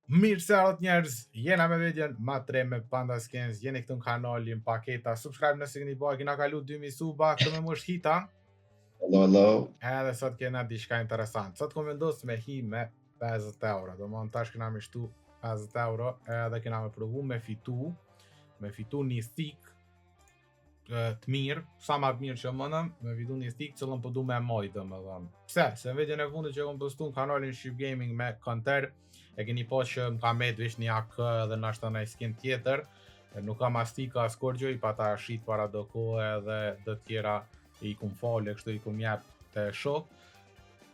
Mirë se ardhët njerëz, jena me videon ma 3 me Panda Skins, jeni këtu në kanalin paketa, subscribe nëse keni bëj, kena kalu 2000 suba, këtë me mush hita. Hello. Edhe sot kena diçka interesant. Sot kom vendosur me hi me 50 euro. Do më tash kena me shtu 50 euro, edhe kena me provu me fitu një stik të mirë, sa ma të mirë që mënëm, me fitu një stik cëllën po du me moj, do më dhëmë. Pse? Se në videon e fundit që kom postu në kanalin Shqip Gaming me Counter, e keni po që më ka met vish një AK edhe nashta në skin tjetër, nuk kam as stika as korgjoj, pa ta shit para do kohë edhe do tjera i kum fale, kështu i kum jep të shok.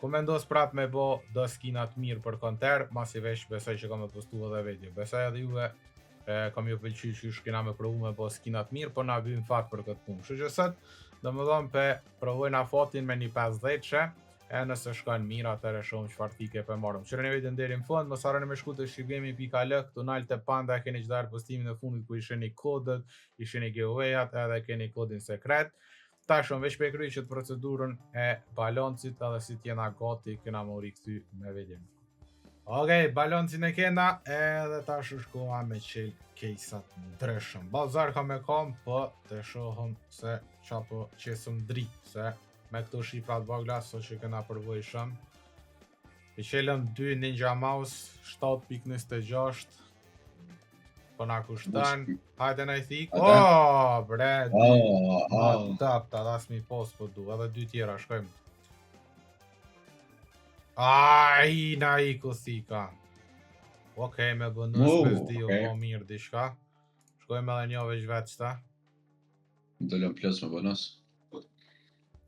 Kom vendos prap me bo do skinat mirë për Counter, mas i vesh besoj që kam e postu edhe video. Besoj edhe juve kam ju pëlqy që shkina me provu me bo skinat mirë, po na bim fat për këtë punë. Kështu që sot, do më dhëmë pe provojna fatin me një 50-që, e nëse shkon mirë, atëre shumë çfarë fike për marrëm. Qërë një videon deri në fund, mos harroni me shku të shqipgaming.al, këtu nalë të Panda, keni qëtarë postimin e fundit ku isheni kodët, isheni giveaway-at, edhe keni kodin sekret. Ta shumë veç pe kry që të procedurën e balancit, edhe si tjena gati, kena më rikëty me videon. Okej, balancin e kena, edhe ta shkoha me qel kejsat ndryshëm. Balzar ka me kam, po të shohëm se qapo qesëm dri, se me këto shifrat vogla, so që kena përvojshëm. I qelëm 2 Ninja Mouse, 7.26, po na kushtan, hajde na i thik. Bre, ma tap, ta das mi pos po du, edhe 2 tjera, shkojmë. Ai, na i ku thika. Okej, me bonus, me zdi o po mirë dishka. Shkojmë edhe një veç veç ta. Dollëm plus me bonus.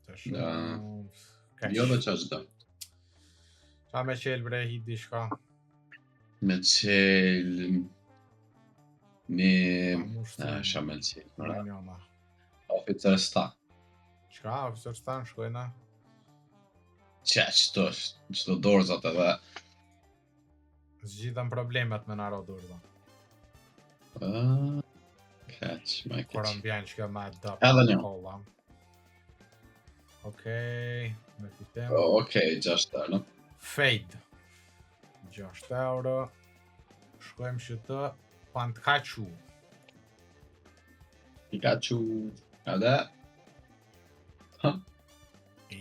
Të shumë... Jo dhe qash da. Qa me qel bre hit dishka? Me qel... Sha me qel. Oficer sta. Qka? Oficer sta në shkojna? Qdo është, qdo dorzat edhe. Zgjidhen problemet me naro dorza. Keq, me keq. Kërën bjen që me dap. Edhe një. Okej, me fitem. Okej, 6 euro. Fade. 6 euro. Shkojmë që të Pikachu. Pikachu. Edhe.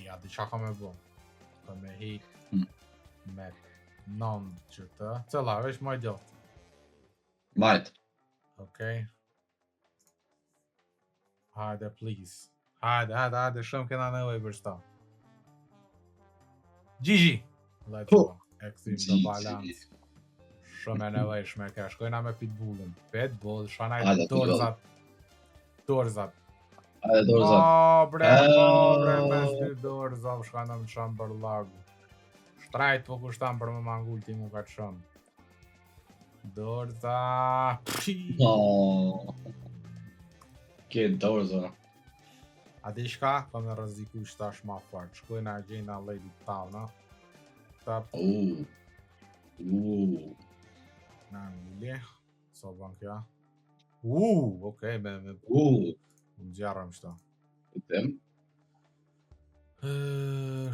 Ja, di qa ka me bo. Ka me hi me 9 që të. Cëlla, vesh maj djoft. Majt. Okej. Hajde, please. Hajde, shumë kena nevoj për shta. Gigi! Let's go. E këthim të balans. Shumë e nevojshme ka. Shkojna me pitbullin. Pitbull, shanaj dorzat. Dorzat. Hajde dorzat. Bre, mes dy dorzat, shkana më qamë për lagu. Shtrajt po kushtan për më mangull ti mu ka të shumë. Dorza... Ke dorza. A di shka? Ka me rëziku shtash ma fart. Shkojna gjena Lady Towna. Tap. Na ngulli. So ban kja. Okej, me... Më gjarëm shta. Këtem.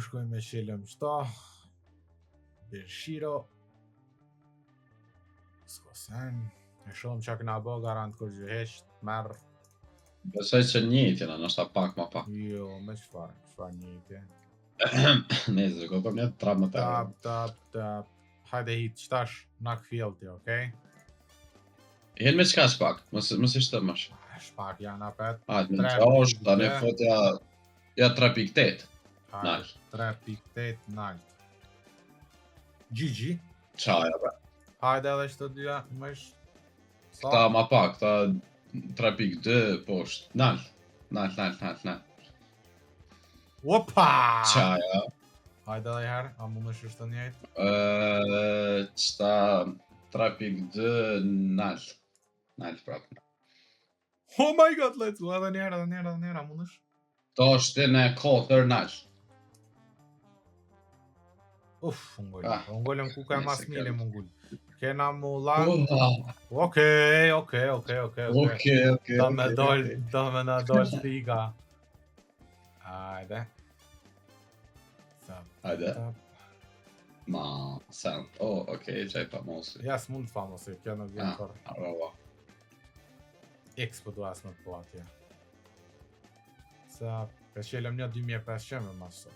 Shkojnë me qelëm shta. Bershiro. Skosen. E shumë që këna bo garant kur gjëhesht. Merë. Besoj që njëtjena, nështë pak ma pak. Jo, me qëfar njëtje. Neze, ko kom një trap më të Tap. Hajde hit, qëtash nak fjellti, okej? Jenë me qka shpak, mësë ishte mësh. Shpak janë apet. Hajde, me qa është, ta ne fotja... Ja 3.8. Hajde, 3.8 nalt. Gigi. Qaja, bre. Hajde edhe që të dyja, mësh... Këta ma pak, ta 3.2 poshtë. Nalt. Opa! Qaja. Hajde edhe herë, a mu më shështë të njejtë? Qëta 3.2 nalt. Nalt prapë. Oh my god, let's go, edhe njerë, a mu nësh? To është në 4 nalt. Ungullëm ku ka mas mire mungull. Kena mu lan... Okej. Da me na dol stiga. Hajde. Hajde. Ma, sen. Okej, gjaj famosi. Ja s'mund famosi, kjo nuk vjen kur. Arrova. X po duas më po atje. Sa, ka qelëm një 2500 me masë.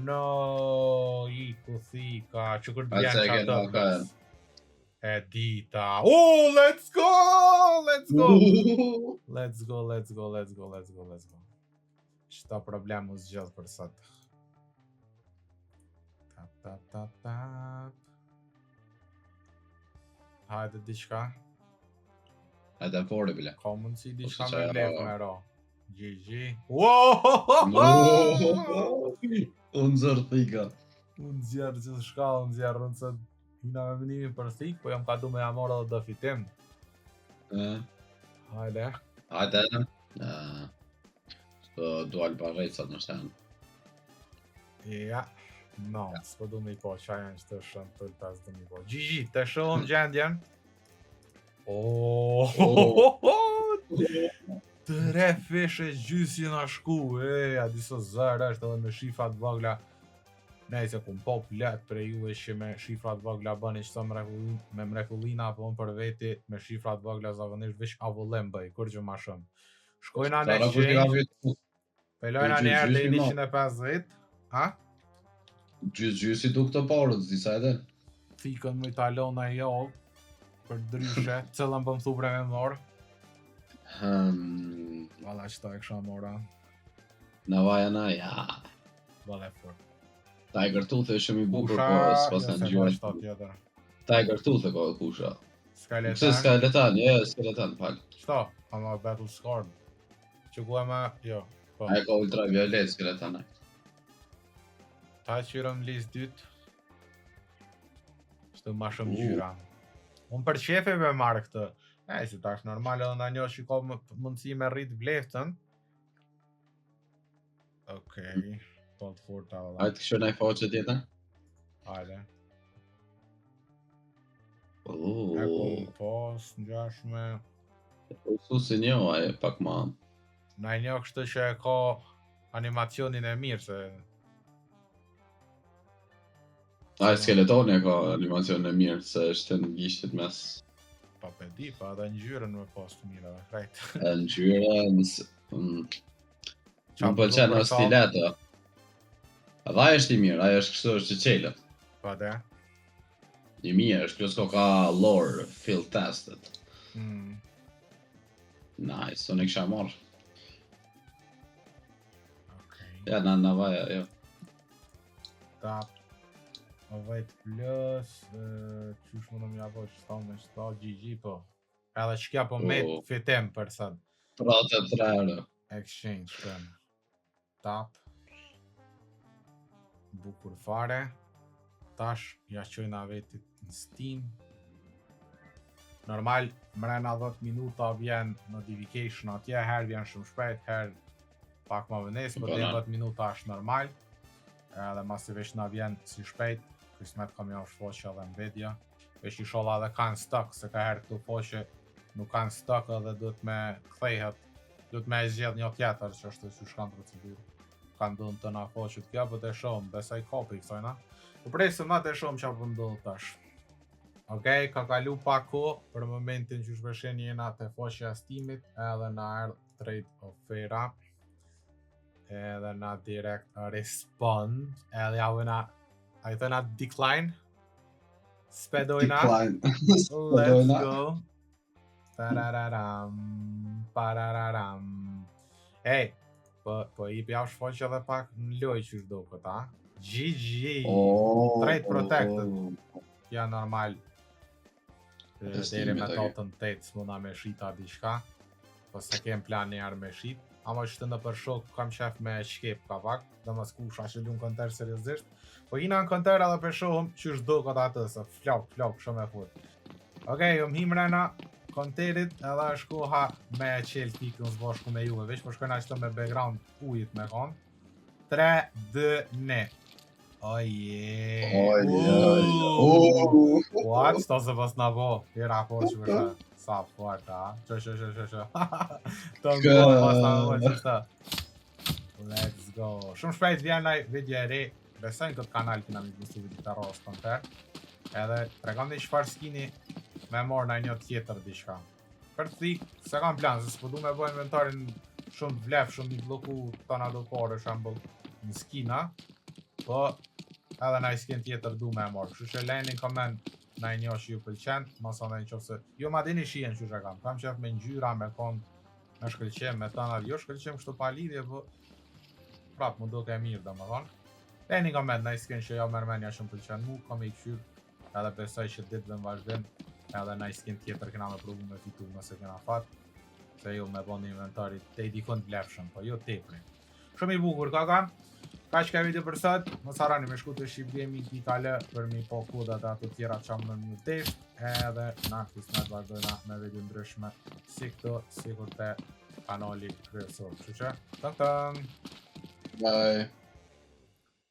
No, i kuthika, që kur t'vjen që atë. E dita. Let's go! Let's go! Let's go, let's go, let's go, let's go, let's go. Qëta problem u zgjellë për sot. Tap. Hajde diçka. Hajde fori bile. Ka mundësi diçka Ose me që blef ero. me ro. GG. Unë zërë thika. Unë zjerë gjithë shka, unë zjerë rënë se hina me mënimi për thik, po jam ka du me jamora dhe do fitim. Hajde. Hajde. Shto dual barrejca në shtenë. Ja. No, s'po du me I po, qa janë që të shënë të pas du me I po. GG, të shohëm gjendjen. Tre fishe gjysë jena shku, a diso zërë është edhe me shifrat vogla. Nejse ku m'po let për juve që me shifrat vogla bëni qëto me mrekullina apo unë për veti me shifrat vogla zavënisht veç avullim bëj, kur që ma shumë. Shkojna në exchange, pelojna njerë dhe 150, ha? Gjysi du këtë parët, disa edhe. Thikën më Italona jo, për dryshe, cëllën për më thupre me morë. Vala qëta e kësha mora. Në vaja na, ja. Vala e fort. Tiger Tooth e shumë I bukur, po s'pas në gjyre. Tiger Tooth e ko e kusha. Skeleton? Pse skeleton, skeleton, pal. Qëta? Ama Battle Scarred. Që ku e ma, jo. A e ka ultraviolet skeleton e. Ta qyrëm list 2. Qëtë ma shumë gjyra. Unë për qefe me marrë këtë. Si tash normal edhe nda një që ka mundësi me rrit vleftën. Okej. Po të furta valla. Hajtë kështu në faqe tjetër? Hajde. E Uuuu. ku më pos, ngjashme. Su si një, aje pak ma. Na një kështë që e ka animacionin e mirë se... Aje skeletoni e ka animacion e mirë, se është në gishtit mes. Pa pedi, pa edhe ngjyrën me pas të mirë dhe krejt. E në gjyre, Më pëlqen o stileto. Edhe aje është I mirë, aje është kështu është që qelët. Pa dhe? I mirë është, kjo s'ko ka lore, field tested. Nice, unë I kisha marrë. Okej. Ja, në vaja, jo. Tap. Vajt plus, qysh më në mja po që me qëta, GG po. Edhe që kja po met fitim për sënë. Prate 3 euro. Exchange shkëm. Tap. Bukur fare. Tash, ja qojna vetit në Steam. Normal, mrena 10 minuta vjen notification atje, her vjen shumë shpejt, her pak ma vënes, për 10 minuta është normal. Edhe masi veç na vjen si shpejt, Kismet kam ja shfoqe edhe Nvidia. Veç I sholla edhe kanë stock, se ka herë këtu foqe nuk kanë stock edhe duhet me kthejhet. Duhet me e zgjedh një tjetër që është si shkan procedurë. Kanë dhënë të na foqet kja, për të shohëm, besoj kopi I kësojna. Po presim na të shohëm që për ndodhë tash. Okej, ka kalu pak kohë për momentin që shpeshen jena të foqja Steamit, edhe na erdh trade ofera. Edhe na direct respond, edhe javëna a I thëna decline. Spedojna. Let's go. Tarararam. Parararam. Ej, po I pja shfoqe edhe pak në loj që shdo këta. GG. Trade protected. Ja normal. Dere me totën 8 s'muna me shita diçka. Po se kem plan njerë me shit. Ama që të në për shok kam qef me shkep ka pak. Dhe më s'kusha që lu në konter seriosisht. Po hina në konter edhe për shohëm që shdo këtë atë se flok shumë e fut. Okej, himrena konterit edhe është koha me qelë pikën së bashku me juve. Veç po shkojna qëto me background ujit me konë. 3, 2, 1. Oje. What? Sto se pas në bo. Tira por që përshë. Sa fort, ha? Që. Të në bo, pas në bo që shtë. Let's go. Shumë shpejt vjen naj video e re. besojnë këtë kanal kina mi gustu vidi të rrës të nëter. Edhe tregom dhe çfarë skini me marrë në një tjetër diçka. Për të thikë, se kam plan, se s'po du me bëj inventarin shumë vlef, shumë i bloku tona do pare, shambull në skina, po edhe në i skin tjetër du me marrë. Kështu që lejni në koment në një që ju pëlqen, mos në një qofse... Jo ma dini shien që që kam qef me ngjyra, me kon, me shkëlqem, me tona, jo shkëlqem kështu pa lidhje, po prap më do ke mirë do më thonë. Lejni në koment në i skin që jo mërmenja shumë pëlqen mu, kom i këshyr, edhe besoj që ditëve në vazhdim, edhe në i skin tjetër kena me provu me fitu nëse kena fat, se jo me bëndi inventarit te i dikon të lefshëm, po jo tepri. Shumë i bukur kaka, ka që ka video për sot, mos harroni me shku të Shqip Gaming Itale për mi po kodat ato tjera që më në një tesh, edhe na kismet vazhdojna me video ndryshme si këto, si kur te kanali kryesor. Që që, tëng tëng! Bye!